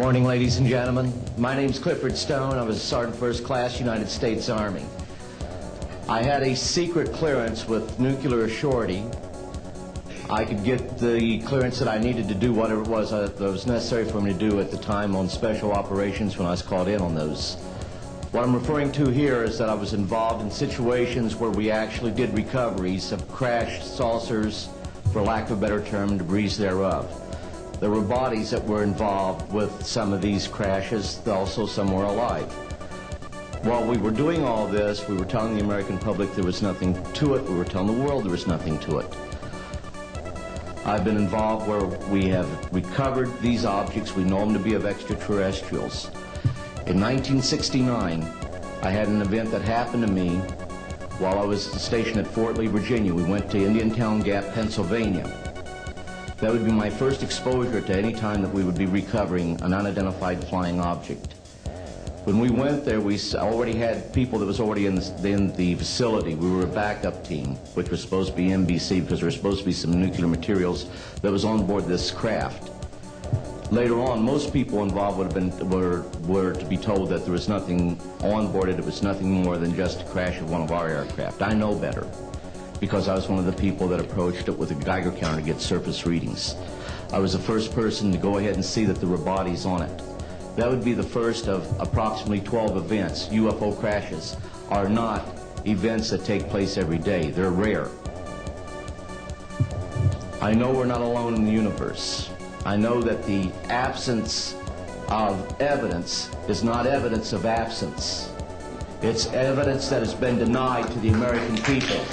Morning, ladies and gentlemen. My name's Clifford Stone. I was a Sergeant First Class, United States Army. I had a secret clearance with nuclear surety. I could get the clearance that I needed to do whatever it was that was necessary for me to do at the time on special operations when I was called in on those. What I'm referring to here is that I was involved in situations where we actually did recoveries of crashed saucers, for lack of a better term, debris thereof. There were bodies that were involved with some of these crashes, also some were alive. While we were doing all this, we were telling the American public there was nothing to it. We were telling the world there was nothing to it. I've been involved where we have recovered these objects. We know them to be of extraterrestrials. In 1969, I had an event that happened to me while I was stationed at Fort Lee, Virginia. We went to Indiantown Gap, Pennsylvania. That would be my first exposure to any time that we would be recovering an unidentified flying object. When we went there, we already had people that was already in the facility. We were a backup team, which was supposed to be NBC because there were supposed to be some nuclear materials that was on board this craft. Later on, most people involved would have been were to be told that there was nothing on board it. It was nothing more than just a crash of one of our aircraft. I know better, because I was one of the people that approached it with a Geiger counter to get surface readings. I was the first person to go ahead and see that there were bodies on it. That would be the first of approximately 12 events. UFO crashes are not events that take place every day. They're rare. I know we're not alone in the universe. I know that the absence of evidence is not evidence of absence. It's evidence that has been denied to the American people.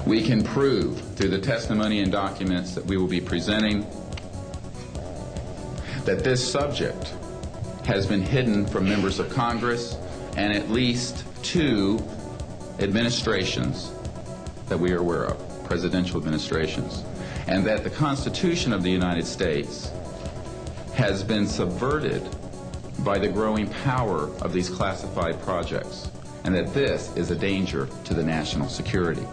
We can prove through the testimony and documents that we will be presenting that this subject has been hidden from members of Congress and at least 2 administrations that we are aware of, presidential administrations, and that the Constitution of the United States has been subverted by the growing power of these classified projects, and that this is a danger to the national security.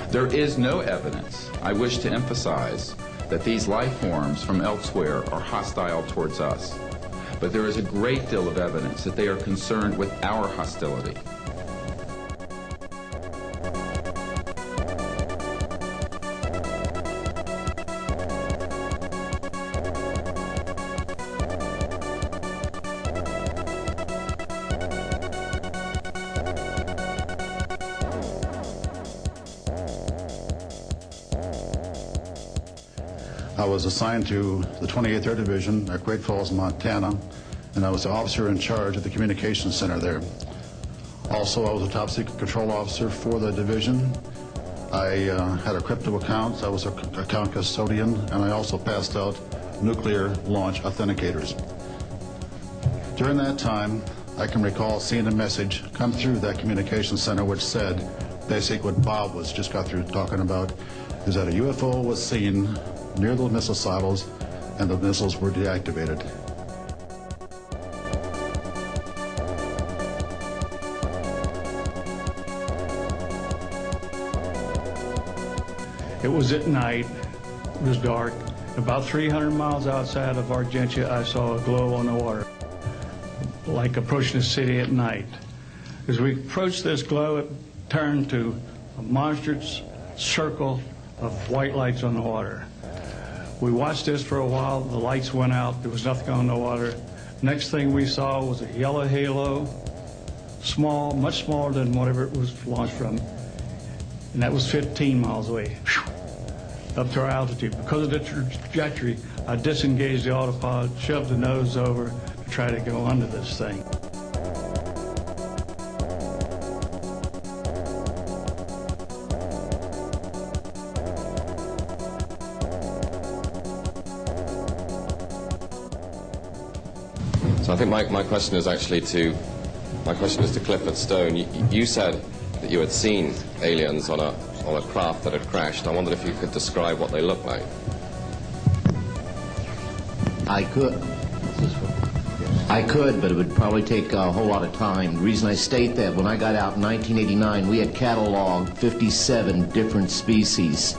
There is no evidence, I wish to emphasize, that these life forms from elsewhere are hostile towards us. But there is a great deal of evidence that they are concerned with our hostility. I was assigned to the 28th Air Division at Great Falls, Montana, and I was the officer in charge of the communications center there. Also, I was a top secret control officer for the division. I had a crypto account. I was an account custodian, and I also passed out nuclear launch authenticators. During that time, I can recall seeing a message come through that communications center which said, basically what Bob was just got through talking about, is that a UFO was seen near the missile silos, and the missiles were deactivated. It was at night, it was dark. About 300 miles outside of Argentia, I saw a glow on the water, like approaching the city at night. As we approached this glow, it turned to a monstrous circle of white lights on the water. We watched this for a while. The lights went out. There was nothing on the water. Next thing we saw was a yellow halo, small, much smaller than whatever it was launched from. And that was 15 miles away, up to our altitude. Because of the trajectory, I disengaged the autopilot, shoved the nose over to try to go under this thing. So I think my question is actually to My question is to Clifford Stone. You said that you had seen aliens on a craft that had crashed. I wondered if you could describe what they looked like. I could, but it would probably take a whole lot of time. The reason I state that, when I got out in 1989, we had cataloged 57 different species.